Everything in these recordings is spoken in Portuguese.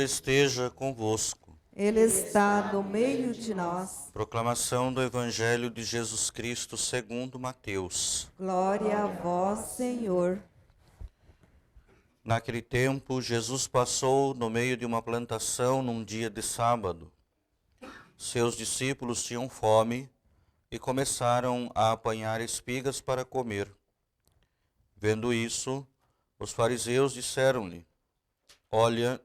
esteja convosco. Ele está no meio de nós. Proclamação do Evangelho de Jesus Cristo segundo Mateus. Glória a vós, Senhor. Naquele tempo, Jesus passou no meio de uma plantação num dia de sábado. Seus discípulos tinham fome e começaram a apanhar espigas para comer. Vendo isso, os fariseus disseram-lhe: Olha,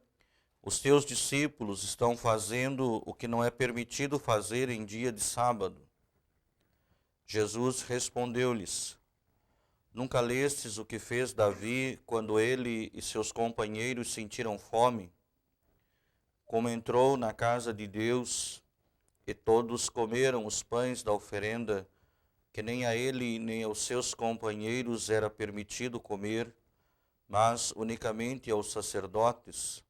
os teus discípulos estão fazendo o que não é permitido fazer em dia de sábado. Jesus respondeu-lhes: Nunca lestes o que fez Davi quando ele e seus companheiros sentiram fome? Como entrou na casa de Deus e todos comeram os pães da oferenda, que nem a ele nem aos seus companheiros era permitido comer, mas unicamente aos sacerdotes?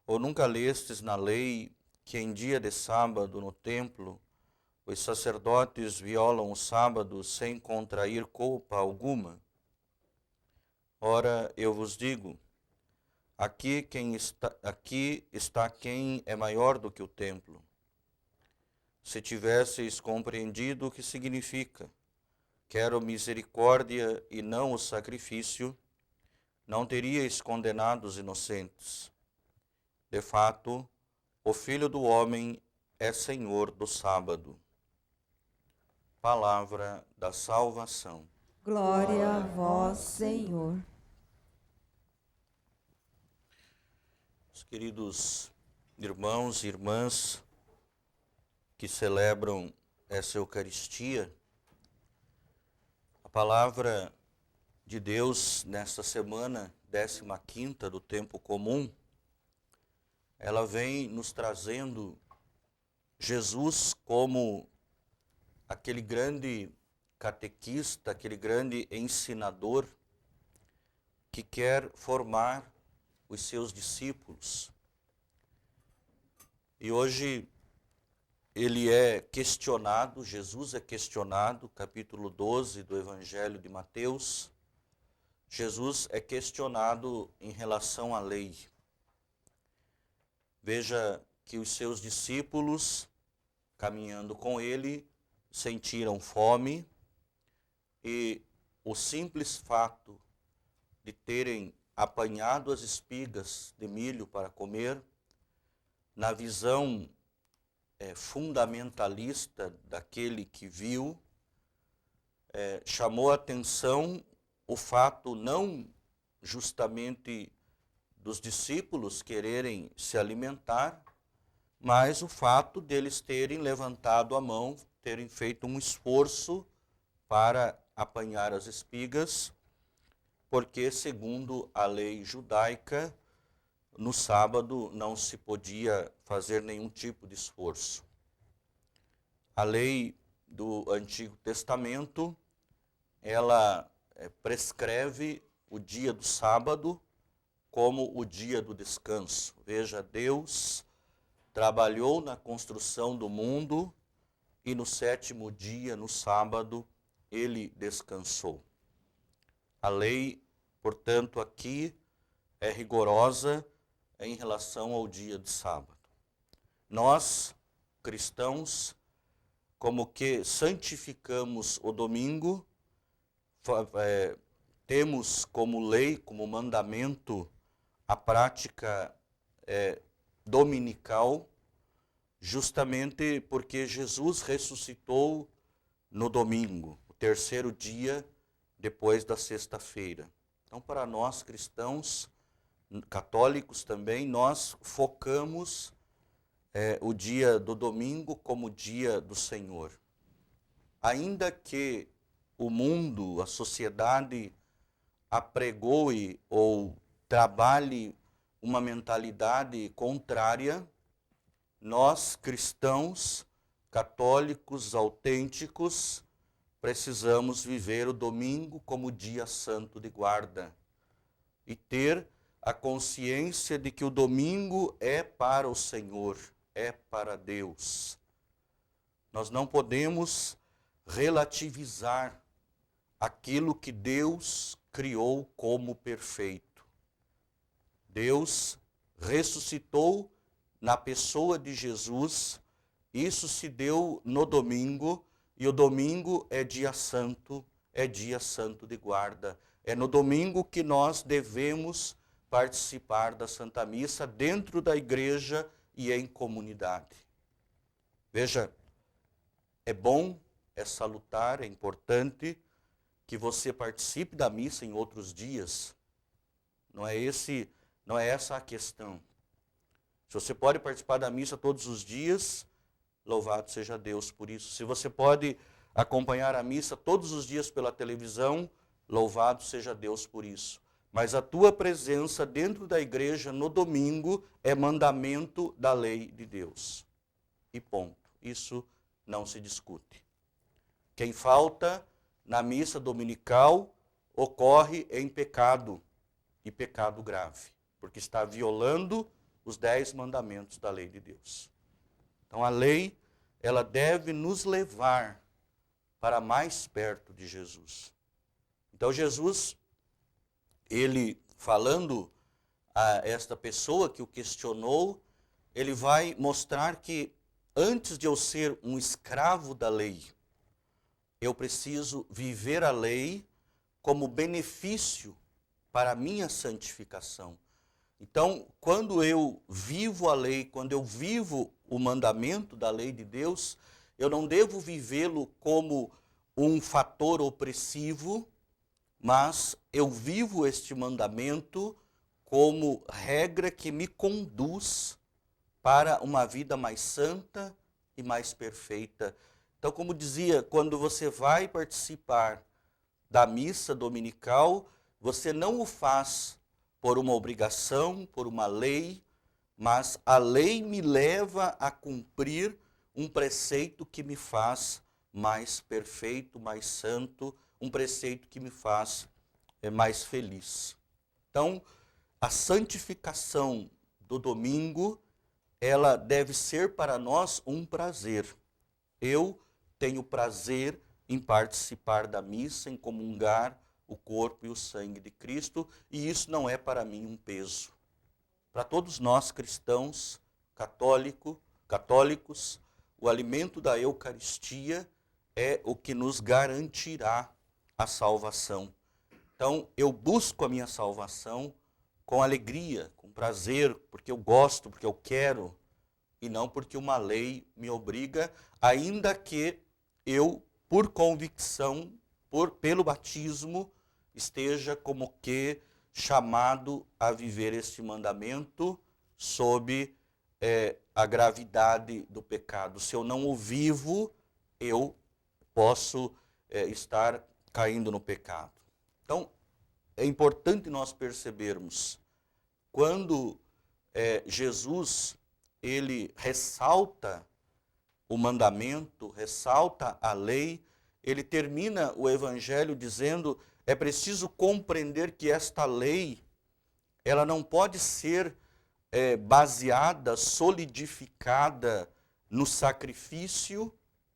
Ou nunca lestes na lei que em dia de sábado no templo os sacerdotes violam o sábado sem contrair culpa alguma? Ora, eu vos digo, aqui está quem é maior do que o templo. Se tivesseis compreendido o que significa, quero misericórdia e não o sacrifício, não teríeis condenado os inocentes. De fato, o Filho do Homem é Senhor do sábado. Palavra da salvação. Glória a vós, Senhor. Os queridos irmãos e irmãs que celebram essa Eucaristia, a palavra de Deus nesta semana, 15ª do tempo comum, ela vem nos trazendo Jesus como aquele grande catequista, aquele grande ensinador que quer formar os seus discípulos. E hoje ele é questionado, Jesus é questionado, capítulo 12 do Evangelho de Mateus. Jesus é questionado em relação à lei. Veja que os seus discípulos, caminhando com ele, sentiram fome e o simples fato de terem apanhado as espigas de milho para comer, na visão fundamentalista daquele que viu, chamou a atenção o fato não justamente dos discípulos quererem se alimentar, mas o fato deles terem levantado a mão, terem feito um esforço para apanhar as espigas, porque, segundo a lei judaica, no sábado não se podia fazer nenhum tipo de esforço. A lei do Antigo Testamento, ela prescreve o dia do sábado como o dia do descanso. Veja, Deus trabalhou na construção do mundo e no 7º dia, no sábado, ele descansou. A lei, portanto, aqui é rigorosa em relação ao dia de sábado. Nós, cristãos, como que santificamos o domingo, temos como lei, como mandamento, a prática dominical, justamente porque Jesus ressuscitou no domingo, o 3º dia depois da sexta-feira. Então, para nós cristãos, católicos também, nós focamos o dia do domingo como dia do Senhor. Ainda que o mundo, a sociedade, apregoe ou trabalhe uma mentalidade contrária, nós, cristãos, católicos, autênticos, precisamos viver o domingo como dia santo de guarda e ter a consciência de que o domingo é para o Senhor, é para Deus. Nós não podemos relativizar aquilo que Deus criou como perfeito. Deus ressuscitou na pessoa de Jesus. Isso se deu no domingo, e o domingo é dia santo de guarda. É no domingo que nós devemos participar da Santa Missa dentro da igreja e em comunidade. Veja, é bom, é salutar, é importante que você participe da missa em outros dias. Não é essa a questão. Se você pode participar da missa todos os dias, louvado seja Deus por isso. Se você pode acompanhar a missa todos os dias pela televisão, louvado seja Deus por isso. Mas a tua presença dentro da igreja no domingo é mandamento da lei de Deus. E ponto. Isso não se discute. Quem falta na missa dominical ocorre em pecado, e pecado grave, porque está violando os 10 mandamentos da lei de Deus. Então a lei, ela deve nos levar para mais perto de Jesus. Então Jesus, ele falando a esta pessoa que o questionou, ele vai mostrar que antes de eu ser um escravo da lei, eu preciso viver a lei como benefício para a minha santificação. Então, quando eu vivo a lei, quando eu vivo o mandamento da lei de Deus, eu não devo vivê-lo como um fator opressivo, mas eu vivo este mandamento como regra que me conduz para uma vida mais santa e mais perfeita. Então, como dizia, quando você vai participar da missa dominical, você não o faz por uma obrigação, por uma lei, mas a lei me leva a cumprir um preceito que me faz mais perfeito, mais santo, um preceito que me faz mais feliz. Então, a santificação do domingo, ela deve ser para nós um prazer. Eu tenho prazer em participar da missa, em comungar o corpo e o sangue de Cristo, e isso não é para mim um peso. Para todos nós cristãos, católicos, o alimento da Eucaristia é o que nos garantirá a salvação. Então, eu busco a minha salvação com alegria, com prazer, porque eu gosto, porque eu quero, e não porque uma lei me obriga, ainda que eu, por convicção, pelo batismo, esteja como que chamado a viver este mandamento sob a gravidade do pecado. Se eu não o vivo, eu posso estar caindo no pecado. Então, é importante nós percebermos, quando Jesus ele ressalta o mandamento, ressalta a lei, ele termina o evangelho dizendo: é preciso compreender que esta lei, ela não pode ser baseada, solidificada no sacrifício,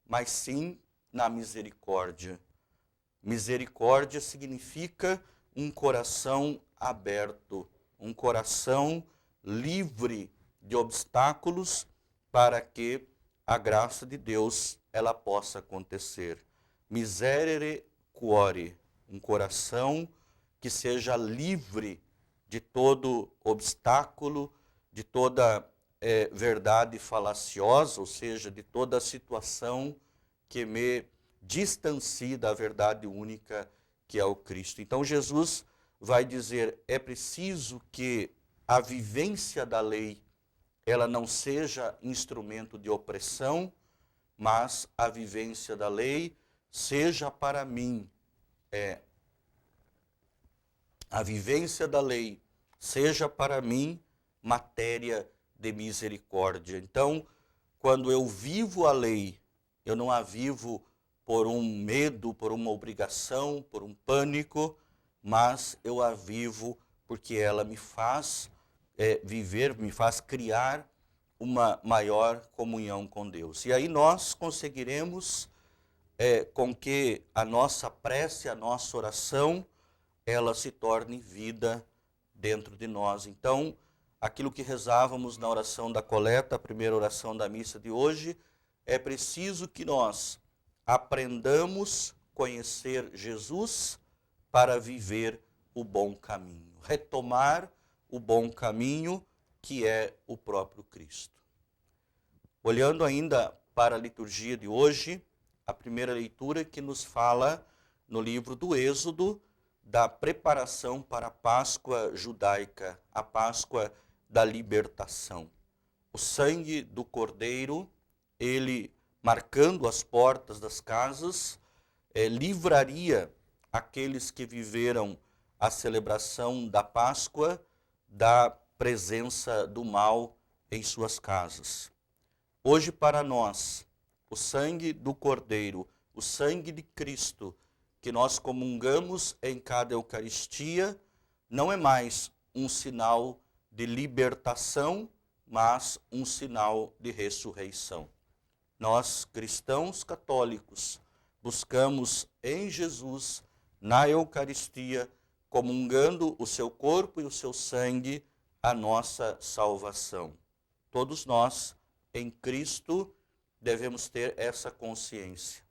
mas sim na misericórdia. Misericórdia significa um coração aberto, um coração livre de obstáculos para que a graça de Deus ela possa acontecer. Miserere cuore, um coração que seja livre de todo obstáculo, de toda verdade falaciosa, ou seja, de toda situação que me distancie da verdade única que é o Cristo. Então Jesus vai dizer, é preciso que a vivência da lei ela não seja instrumento de opressão, mas a vivência da lei seja para mim, a vivência da lei seja para mim matéria de misericórdia. Então, quando eu vivo a lei, eu não a vivo por um medo, por uma obrigação, por um pânico, mas eu a vivo porque ela me faz viver, me faz criar uma maior comunhão com Deus. E aí nós conseguiremos com que a nossa prece, a nossa oração, ela se torne vida dentro de nós. Então, aquilo que rezávamos na oração da coleta, a primeira oração da missa de hoje, é preciso que nós aprendamos a conhecer Jesus para viver o bom caminho, retomar o bom caminho que é o próprio Cristo. Olhando ainda para a liturgia de hoje, a primeira leitura que nos fala no livro do Êxodo da preparação para a Páscoa judaica, a Páscoa da libertação. O sangue do Cordeiro, ele marcando as portas das casas, livraria aqueles que viveram a celebração da Páscoa da presença do mal em suas casas. Hoje para nós, o sangue do Cordeiro, o sangue de Cristo, que nós comungamos em cada Eucaristia, não é mais um sinal de libertação, mas um sinal de ressurreição. Nós, cristãos católicos, buscamos em Jesus, na Eucaristia, comungando o seu corpo e o seu sangue, a nossa salvação. Todos nós, em Cristo, devemos ter essa consciência.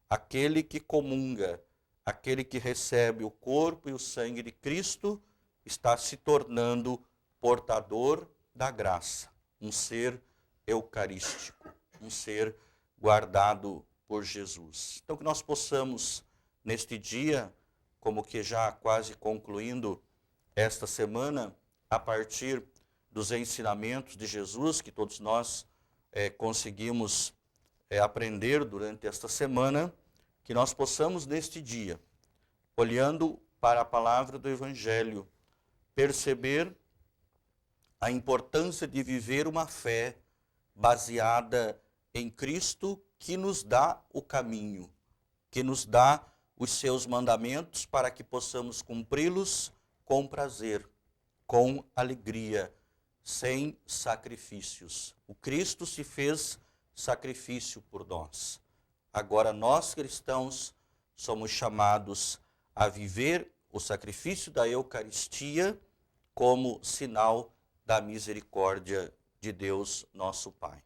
Aquele que comunga, aquele que recebe o corpo e o sangue de Cristo, está se tornando portador da graça, um ser eucarístico, um ser guardado por Jesus. Então que nós possamos, neste dia, como que já quase concluindo esta semana, a partir dos ensinamentos de Jesus, que todos nós conseguimos aprender durante esta semana, que nós possamos neste dia, olhando para a palavra do Evangelho, perceber a importância de viver uma fé baseada em Cristo, que nos dá o caminho, que nos dá os seus mandamentos para que possamos cumpri-los com prazer, com alegria, sem sacrifícios. O Cristo se fez sacrifício por nós. Agora nós, cristãos, somos chamados a viver o sacrifício da Eucaristia como sinal da misericórdia de Deus, nosso Pai.